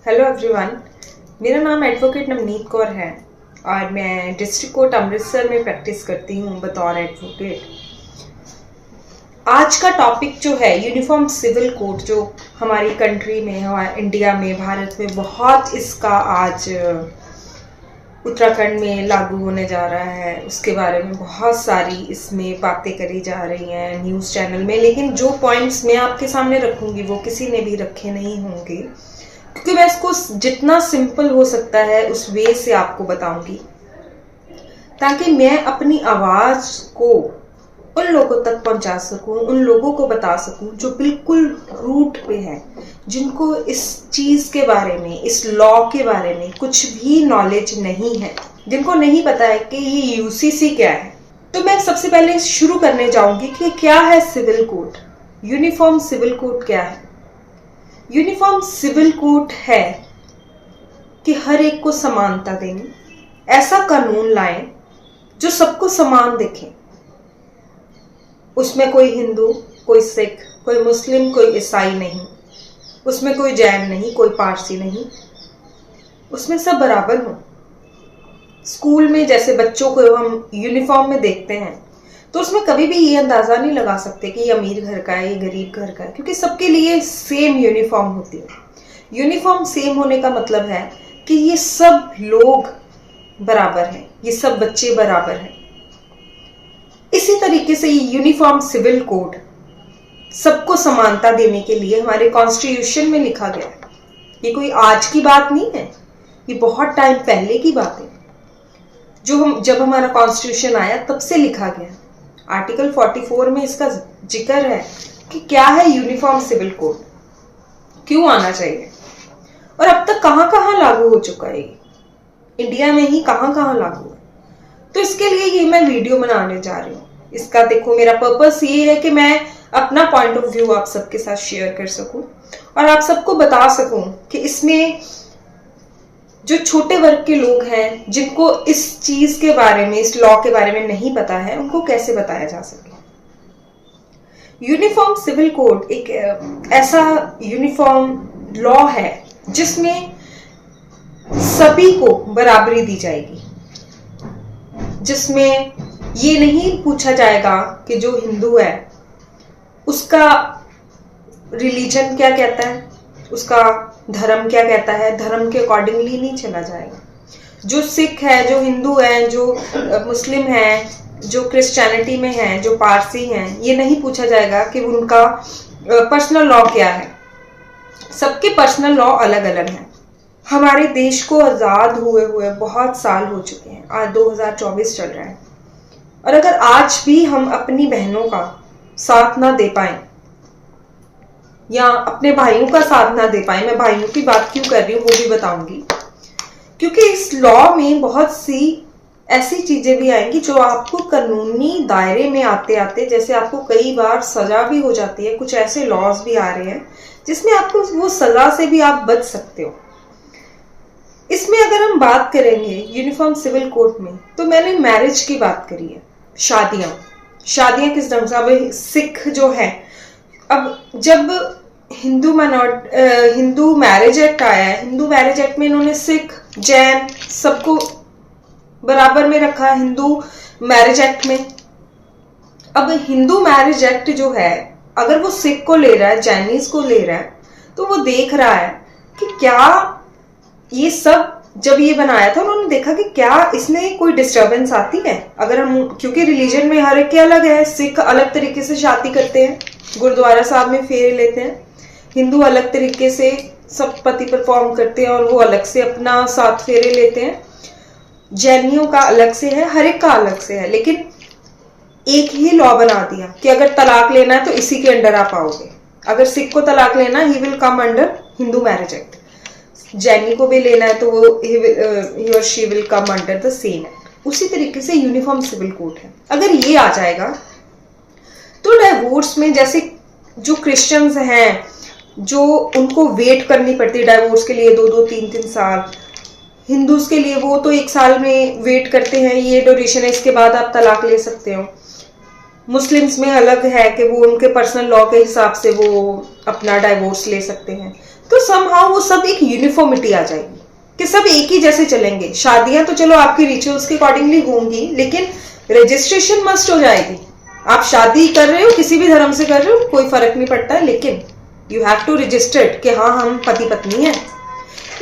Hello everyone, मेरा नाम advocate Navneet Kaur है और मैं डिस्ट्रिक्ट कोर्ट अमृतसर में प्रैक्टिस करती हूँ बतौर एडवोकेट। आज का टॉपिक जो है यूनिफॉर्म सिविल कोड, जो हमारी कंट्री में, हमारे इंडिया में, भारत में बहुत इसका आज उत्तराखंड में लागू होने जा रहा है, उसके बारे में बहुत सारी इसमें बातें करी जा रही हैं न्यूज़ चैनल में। लेकिन जो पॉइंट्स मैं आपके सामने रखूंगी वो किसी ने भी रखे नहीं होंगे, क्योंकि मैं इसको जितना सिंपल हो सकता है उस वे से आपको बताऊंगी, ताकि मैं अपनी आवाज को उन लोगों तक पहुंचा सकूं, उन लोगों को बता सकूं जो बिल्कुल रूट पे हैं, जिनको इस चीज के बारे में, इस लॉ के बारे में कुछ भी नॉलेज नहीं है, जिनको नहीं पता है कि ये यूसीसी क्या है। तो मैं सबसे पहले शुरू करने जाऊंगी कि क्या है civil code. Uniform civil code क्या है? यूनिफॉर्म सिविल कोड है कि हर एक को समानता देनी, ऐसा कानून लाएं जो सबको समान देखें। उसमें कोई हिंदू, कोई सिख, कोई मुस्लिम, कोई ईसाई नहीं, उसमें कोई जैन नहीं, कोई पारसी नहीं, उसमें सब बराबर हों। स्कूल में जैसे बच्चों को हम यूनिफॉर्म में देखते हैं, तो उसमें कभी भी ये अंदाजा नहीं लगा सकते कि ये अमीर घर का है, ये गरीब घर का है, क्योंकि सबके लिए सेम यूनिफॉर्म होती है। यूनिफॉर्म सेम होने का मतलब है कि ये सब लोग बराबर हैं, ये सब बच्चे बराबर हैं। इसी तरीके से ये यूनिफॉर्म सिविल कोड सबको समानता देने के लिए हमारे कॉन्स्टिट्यूशन में लिखा गया है। ये कोई आज की बात नहीं है, ये बहुत टाइम पहले की बात है। जब हमारा कॉन्स्टिट्यूशन आया तब से लिखा गया। आर्टिकल 44 में इसका जिक्र है कि क्या है यूनिफॉर्म सिविल कोड, क्यों आना चाहिए, और अब तक कहां कहां लागू हो चुका है, इंडिया में ही कहां कहां लागू है। तो इसके लिए ये मैं वीडियो बनाने जा रही हूँ। इसका देखो, मेरा पर्पस ये है कि मैं अपना पॉइंट ऑफ व्यू आप सबके साथ शेयर कर सकूं और आप सबको बता सकूं कि इसमें जो छोटे वर्ग के लोग हैं, जिनको इस चीज के बारे में, इस लॉ के बारे में नहीं पता है, उनको कैसे बताया जा सके। यूनिफॉर्म सिविल कोड एक ऐसा यूनिफॉर्म लॉ है जिसमें सभी को बराबरी दी जाएगी, जिसमें ये नहीं पूछा जाएगा कि जो हिंदू है उसका रिलीजन क्या कहता है, उसका धर्म क्या कहता है, धर्म के अकॉर्डिंगली नहीं चला जाएगा। जो सिख है, जो हिंदू है, जो मुस्लिम है, जो क्रिश्चियनिटी में है, जो पारसी हैं, ये नहीं पूछा जाएगा कि उनका पर्सनल लॉ क्या है। सबके पर्सनल लॉ अलग अलग हैं। हमारे देश को आज़ाद हुए हुए बहुत साल हो चुके हैं, आज 2024 चल रहा है, और अगर आज भी हम अपनी बहनों का साथ ना दे पाए या अपने भाइयों का साथ ना दे पाए, मैं भाइयों की बात क्यों कर रही हूँ वो भी बताऊंगी, क्योंकि इस लॉ में बहुत सी ऐसी चीजें भी आएंगी जो आपको कानूनी दायरे में आते आते, जैसे आपको कई बार सजा भी हो जाती है, कुछ ऐसे लॉज भी आ रहे हैं जिसमें आपको वो सजा से भी आप बच सकते हो। इसमें अगर हम बात करेंगे यूनिफॉर्म सिविल कोड में, तो मैंने मैरिज की बात करी है, शादियां किस ढंग से। अब सिख जो है, अब जब हिंदू मैरिज एक्ट आया है, हिंदू मैरिज एक्ट में इन्होंने सिख, जैन सबको बराबर में रखा है हिंदू मैरिज एक्ट में। अब हिंदू मैरिज एक्ट जो है, अगर वो सिख को ले रहा है, जैनीज को ले रहा है, तो वो देख रहा है कि क्या ये सब, जब ये बनाया था उन्होंने देखा कि क्या इसमें कोई डिस्टरबेंस आती है। अगर हम, क्योंकि रिलीजन में हर एक के अलग है, सिख अलग तरीके से शादी करते हैं, गुरुद्वारा साहब में फेरे लेते हैं, हिंदू अलग तरीके से सप्तपदी परफॉर्म करते हैं और वो अलग से अपना 7 फेरे लेते हैं, जैनियों का अलग से है, हर एक का अलग से है। लेकिन एक ही लॉ बना दिया कि अगर तलाक लेना है तो इसी के अंडर आप आओगे। अगर सिख को तलाक लेना, he will come under Hindu marriage act, जैनी को भी लेना है तो वो ही और she will come under the same act. उसी तरीके से यूनिफॉर्म सिविल कोड है। अगर ये आ जाएगा तो डाइवोर्स में, जैसे जो क्रिश्चियंस हैं, जो उनको वेट करनी पड़ती है डाइवोर्स के लिए 2-2, 3-3 साल, हिंदूज के लिए वो तो 1 साल में वेट करते हैं, ये ड्यूरेशन है, इसके बाद आप तलाक ले सकते हो। मुस्लिम्स में अलग है कि वो उनके पर्सनल लॉ के हिसाब से वो अपना डाइवोर्स ले सकते हैं। तो समहाउ वो सब एक यूनिफॉर्मिटी आ जाएगी कि सब एक ही जैसे चलेंगे। शादियां तो चलो आपकी रिचुअल्स के अकॉर्डिंगली होंगी, लेकिन रजिस्ट्रेशन मस्ट हो जाएगी। आप शादी कर रहे हो, किसी भी धर्म से कर रहे हो, कोई फर्क नहीं पड़ता, लेकिन यू हैव टू रजिस्टर्ड कि हाँ हम पति पत्नी हैं।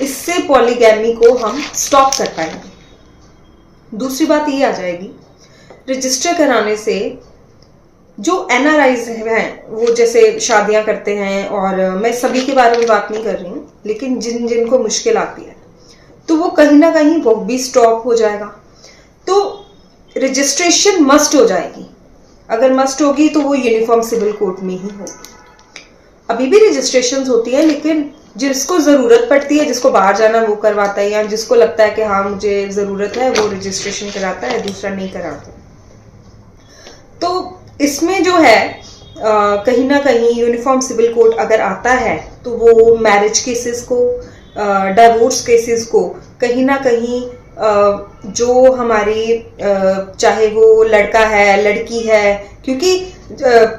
इससे पॉलीगैमी को हम स्टॉप कर पाएंगे। दूसरी बात ये आ जाएगी, रजिस्टर कराने से जो एनआरआईज हैं वो जैसे शादियां करते हैं, और मैं सभी के बारे में बात नहीं कर रही हूँ, लेकिन जिनको मुश्किल आती है तो वो कहीं ना कहीं वो भी स्टॉप हो जाएगा। तो रजिस्ट्रेशन मस्ट हो जाएगी। अगर मस्ट होगी तो वो यूनिफॉर्म सिविल कोड में ही होगी। अभी भी रजिस्ट्रेशन होती है, लेकिन जिसको जरूरत पड़ती है, जिसको बाहर जाना वो करवाता है, या जिसको लगता है कि हाँ मुझे जरूरत है वो रजिस्ट्रेशन कराता है, दूसरा नहीं कराता। तो इसमें जो है कहीं ना कहीं यूनिफॉर्म सिविल कोड अगर आता है तो वो मैरिज केसेस को, डाइवोर्स केसेस को कहीं ना कहीं जो हमारी चाहे वो लड़का है लड़की है, क्योंकि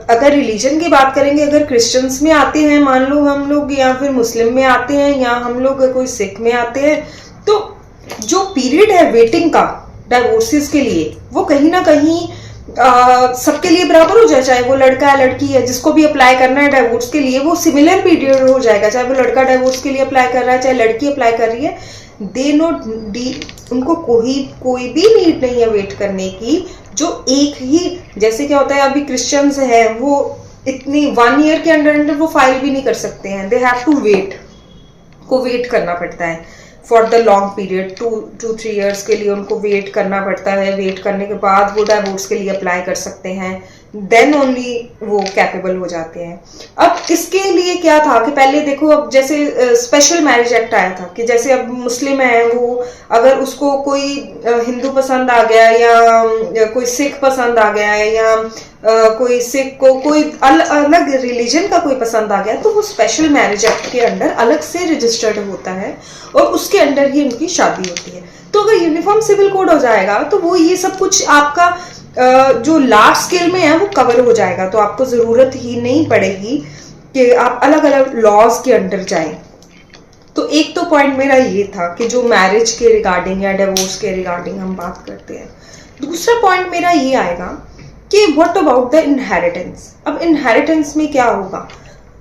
अगर रिलीजन की बात करेंगे, अगर क्रिश्चियंस में आते हैं मान लो हम लोग, या फिर मुस्लिम में आते हैं, या हम लोग कोई सिख में आते हैं, तो जो पीरियड है वेटिंग का डाइवोर्सेस के लिए वो कहीं ना कहीं सबके लिए बराबर हो जाए, चाहे वो लड़का है लड़की है, जिसको भी अप्लाई करना है डाइवोर्स के लिए वो सिमिलर पीरियड हो जाएगा, चाहे वो लड़का डाइवोर्स के लिए अप्लाई कर रहा है चाहे लड़की अप्लाई कर रही है। दे नोट उनको कोई भी नीड नहीं है वेट करने की। जो एक ही, जैसे क्या होता है अभी क्रिश्चियंस है वो इतनी 1 ईयर के अंदर वो फाइल भी नहीं कर सकते हैं, दे हैव टू वेट करना पड़ता है for the long period, 2-3 years के लिए उनको वेट करना पड़ता है। वेट करने के बाद वो डाइवोर्स के लिए अप्लाई कर सकते हैं, देन ओनली वो कैपेबल हो जाते हैं। अब इसके लिए क्या था कि पहले देखो, अब जैसे स्पेशल मैरिज एक्ट आया था कि जैसे अब मुस्लिम है वो, अगर उसको कोई हिंदू पसंद आ गया, या कोई सिख पसंद आ गया, या कोई सिख को कोई अलग रिलीजन का कोई पसंद आ गया, तो वो स्पेशल मैरिज एक्ट के अंडर अलग से रजिस्टर्ड होता है और उसके अंडर ही उनकी शादी होती है। तो अगर यूनिफॉर्म सिविल कोड हो जाएगा तो वो ये सब कुछ आपका जो लार्ज स्केल में है वो कवर हो जाएगा, तो आपको जरूरत ही नहीं पड़ेगी कि आप अलग अलग लॉज के अंडर जाएं। तो एक तो पॉइंट मेरा ये था कि जो मैरिज के रिगार्डिंग या डिवोर्स के रिगार्डिंग हम बात करते हैं। दूसरा पॉइंट मेरा ये आएगा कि व्हाट अबाउट द इनहेरिटेंस। अब इनहेरिटेंस में क्या होगा,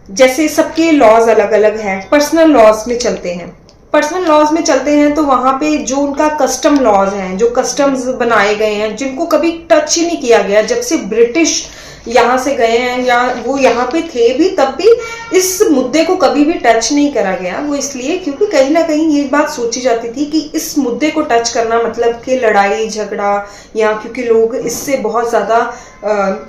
जैसे सबके लॉज अलग अलग हैं, पर्सनल लॉज में चलते हैं, पर्सनल लॉज में चलते हैं तो वहां पे जो उनका कस्टम लॉज हैं, जो कस्टम्स बनाए गए हैं, जिनको कभी टच ही नहीं किया गया जब से ब्रिटिश यहाँ से गए हैं, या वो यहाँ पे थे भी तब भी इस मुद्दे को कभी भी टच नहीं करा गया। वो इसलिए क्योंकि कहीं ना कहीं ये बात सोची जाती थी कि इस मुद्दे को टच करना मतलब कि लड़ाई झगड़ा, या क्योंकि लोग इससे बहुत ज्यादा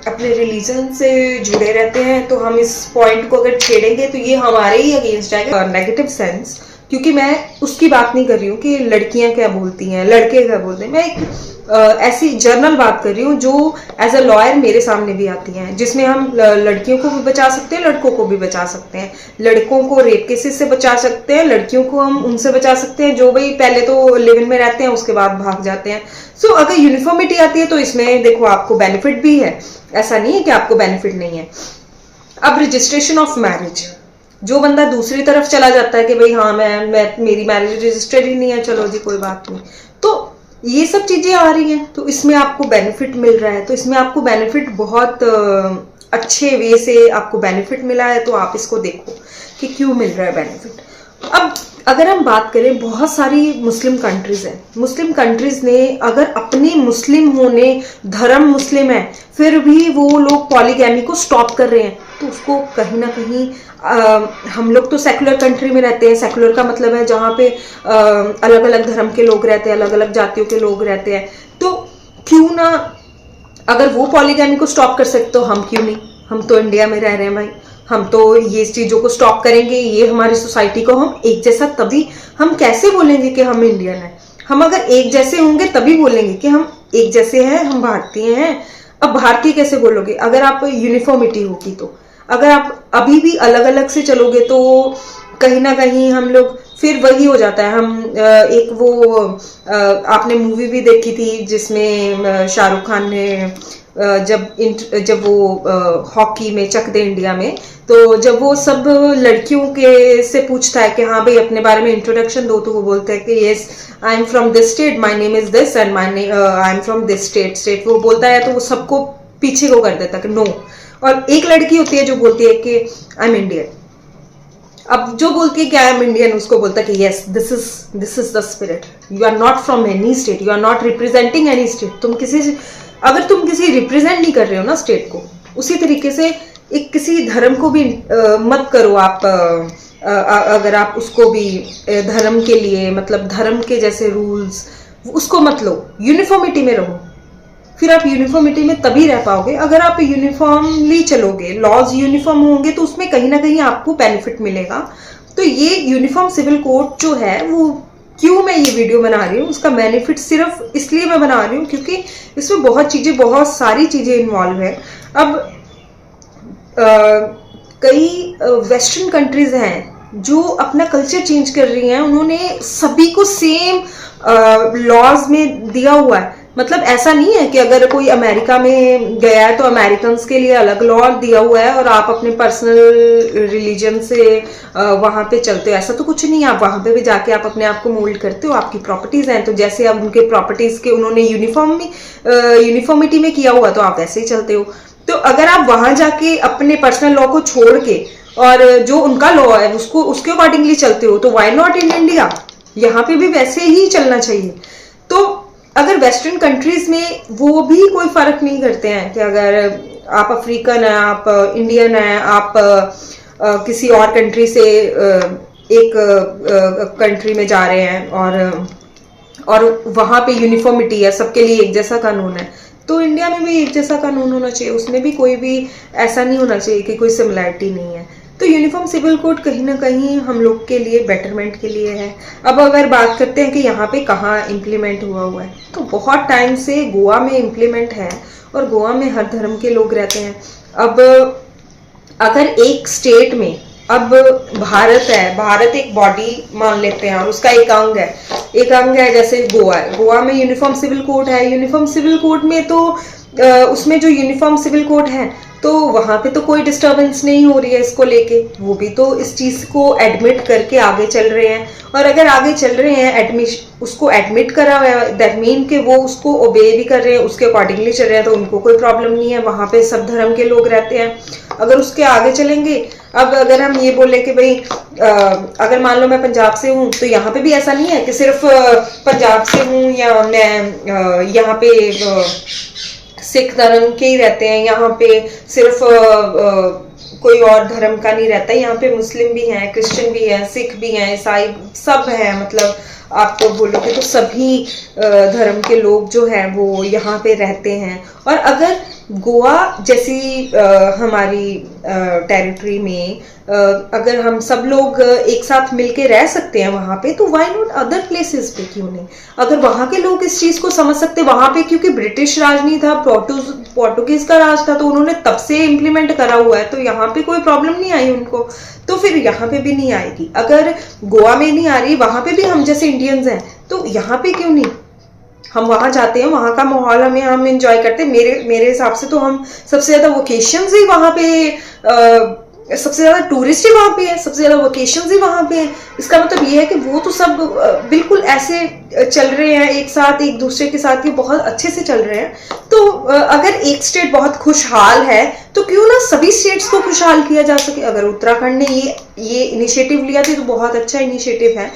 अपने रिलीजन से जुड़े रहते हैं, तो हम इस पॉइंट को अगर छेड़ेंगे तो ये हमारे ही अगेंस्ट जाएगा, नेगेटिव सेंस। क्योंकि मैं उसकी बात नहीं कर रही हूँ कि लड़कियां क्या बोलती हैं लड़के क्या बोलते हैं, मैं एक ऐसी जर्नल बात कर रही हूँ जो एज अ लॉयर मेरे सामने भी आती हैं, जिसमें हम लड़कियों को भी बचा सकते हैं, लड़कों को भी बचा सकते हैं। लड़कों को रेप केसेस से बचा सकते हैं, लड़कियों को हम उनसे बचा सकते हैं जो भाई पहले तो लिव इन में रहते हैं उसके बाद भाग जाते हैं। सो अगर यूनिफॉर्मिटी आती है तो इसमें देखो आपको बेनिफिट भी है, ऐसा नहीं है कि आपको बेनिफिट नहीं है। अब रजिस्ट्रेशन ऑफ मैरिज, जो बंदा दूसरी तरफ चला जाता है कि भाई हाँ मैं मेरी मैरिज रजिस्टर्ड ही नहीं है, चलो जी कोई बात नहीं, तो ये सब चीजें आ रही हैं, तो इसमें आपको बेनिफिट मिल रहा है। तो इसमें आपको बेनिफिट बहुत अच्छे वे से आपको बेनिफिट मिला है, तो आप इसको देखो कि क्यों मिल रहा है बेनिफिट। अब अगर हम बात करें, बहुत सारी मुस्लिम कंट्रीज हैं, मुस्लिम कंट्रीज ने अगर अपने मुस्लिम होने, धर्म मुस्लिम है, फिर भी वो लोग पॉलीगैमी को स्टॉप कर रहे हैं, तो उसको कहीं ना कहीं हम लोग तो सेकुलर कंट्री में रहते हैं। सेकुलर का मतलब है जहाँ पे अलग अलग धर्म के लोग रहते हैं, अलग अलग जातियों के लोग रहते हैं, तो क्यों ना अगर वो पॉलीगैमी को स्टॉप कर सकते तो हम क्यों नहीं। हम तो इंडिया में रह रहे हैं भाई, हम तो ये चीजों को स्टॉप करेंगे, ये हमारी सोसाइटी को हम एक जैसा, तभी हम कैसे बोलेंगे कि हम इंडियन हैं। हम अगर एक जैसे होंगे तभी बोलेंगे कि हम एक जैसे हैं, हम भारतीय हैं। अब भारतीय कैसे बोलोगे अगर आप यूनिफॉर्मिटी होगी तो। अगर आप अभी भी अलग अलग से चलोगे तो कहीं ना कहीं हम लोग फिर वही हो जाता है। हम एक वो आपने मूवी भी देखी थी जिसमें शाहरुख खान ने जब वो हॉकी में चक दे इंडिया में, तो जब वो सब लड़कियों के से पूछता है कि हाँ भाई अपने बारे में इंट्रोडक्शन दो, तो वो बोलते हैं कि yes I am from this state, my name is this and I am from this state वो बोलता है, तो वो सबको पीछे को कर देता है कि नो। और एक लड़की होती है जो बोलती है कि आई एम इंडियन। अब जो बोलती है कि आई एम इंडियन, उसको बोलता है कि yes this is the spirit, you are not from any state, you are not representing any state. तुम अगर तुम किसी रिप्रेजेंट नहीं कर रहे हो ना स्टेट को, उसी तरीके से एक किसी धर्म को भी मत करो आप। अगर आप उसको भी धर्म के लिए, मतलब धर्म के जैसे रूल्स उसको मत लो, यूनिफॉर्मिटी में रहो। फिर आप यूनिफॉर्मिटी में तभी रह पाओगे अगर आप यूनिफॉर्मली चलोगे, लॉज यूनिफॉर्म होंगे तो उसमें कहीं ना कहीं आपको बेनिफिट मिलेगा। तो ये यूनिफॉर्म सिविल कोड जो है वो क्यों मैं ये वीडियो बना रही हूँ, उसका बेनिफिट सिर्फ इसलिए मैं बना रही हूँ क्योंकि इसमें बहुत सारी चीजें इन्वॉल्व है। अब कई वेस्टर्न कंट्रीज हैं जो अपना कल्चर चेंज कर रही हैं, उन्होंने सभी को सेम लॉज में दिया हुआ है। मतलब ऐसा नहीं है कि अगर कोई अमेरिका में गया है तो अमेरिकन के लिए अलग लॉ दिया हुआ है और आप अपने पर्सनल रिलीजन से वहां पे चलते हो, ऐसा तो कुछ नहीं है। आप वहां पे भी जाके आप अपने आप को मोल्ड करते हो, आपकी प्रॉपर्टीज हैं तो जैसे अब उनके प्रॉपर्टीज के उन्होंने यूनिफॉर्मिटी में किया हुआ तो आप वैसे ही चलते हो। तो अगर आप वहां जाके अपने पर्सनल लॉ को छोड़ के और जो उनका लॉ है उसके अकॉर्डिंगली चलते हो, तो व्हाई नॉट इन इंडिया, यहाँ पे भी वैसे ही चलना चाहिए। तो अगर वेस्टर्न कंट्रीज में वो भी कोई फर्क नहीं करते हैं कि अगर आप अफ्रीकन है, आप इंडियन है, आप किसी और कंट्री से एक कंट्री में जा रहे हैं और वहां पे यूनिफॉर्मिटी है, सबके लिए एक जैसा कानून है, तो इंडिया में भी एक जैसा कानून होना चाहिए। उसमें भी कोई भी ऐसा नहीं होना चाहिए कि कोई सिमिलैरिटी नहीं है। तो यूनिफॉर्म सिविल कोड कहीं ना कहीं हम लोग के लिए बेटरमेंट के लिए है। अब अगर बात करते हैं कि यहाँ पे कहाँ इम्प्लीमेंट हुआ है, तो बहुत टाइम से गोवा में इम्प्लीमेंट है और गोवा में हर धर्म के लोग रहते हैं। अब अगर एक स्टेट में, अब भारत है, भारत एक बॉडी मान लेते हैं और उसका एक अंग है जैसे गोवा है। गोवा में यूनिफॉर्म सिविल कोड है। यूनिफॉर्म सिविल कोड में तो उसमें जो यूनिफॉर्म सिविल कोड है तो वहां पे तो कोई डिस्टर्बेंस नहीं हो रही है इसको लेके, वो भी तो इस चीज को एडमिट करके आगे चल रहे हैं। और अगर आगे चल रहे हैं, उसको एडमिट करा हुआ है, दैट मीन कि वो उसको ओबे भी कर रहे हैं, उसके अकॉर्डिंगली चल रहे हैं, तो उनको कोई प्रॉब्लम नहीं है। वहां पे सब धर्म के लोग रहते हैं। अगर उसके आगे चलेंगे, अब अगर हम ये बोले कि भाई अगर मान लो मैं पंजाब से हूँ, तो यहाँ पे भी ऐसा नहीं है कि सिर्फ पंजाब से हूँ या मैं यहाँ पे सिख धर्म के ही रहते हैं, यहाँ पे सिर्फ कोई और धर्म का नहीं रहता। यहाँ पे मुस्लिम भी हैं, क्रिश्चियन भी हैं, सिख भी हैं, ईसाई सब हैं। मतलब आपको बोलोगे तो सभी धर्म के लोग जो हैं वो यहाँ पे रहते हैं। और अगर गोवा जैसी हमारी टेरिटरी में अगर हम सब लोग एक साथ मिलके रह सकते हैं वहां पे, तो व्हाई नॉट अदर प्लेसेस पे क्यों नहीं। अगर वहां के लोग इस चीज को समझ सकते, वहां पे क्योंकि ब्रिटिश राज नहीं था, पोर्टुगीज का राज था, तो उन्होंने तब से इम्प्लीमेंट करा हुआ है, तो यहाँ पे कोई प्रॉब्लम नहीं आई उनको, तो फिर यहाँ पे भी नहीं आएगी। अगर गोवा में नहीं आ रही, वहां पे भी हम जैसे इंडियंस हैं, तो यहाँ पे क्यों नहीं। हम वहां जाते हैं, वहां का माहौल हम एंजॉय करते हैं। मेरे हिसाब से तो हम सबसे ज्यादा वोकेशंस ही वहां पे सबसे ज्यादा टूरिस्ट ही वहां पे है, सबसे ज्यादा वोकेशंस ही वहां पे है। इसका मतलब ये है कि वो तो सब बिल्कुल ऐसे चल रहे हैं एक साथ, एक दूसरे के साथ, ये बहुत अच्छे से चल रहे हैं। तो अगर एक स्टेट बहुत खुशहाल है तो क्यों ना सभी स्टेट्स को खुशहाल किया जा सके। अगर उत्तराखंड ने ये इनिशिएटिव लिया था तो बहुत अच्छा इनिशिएटिव है।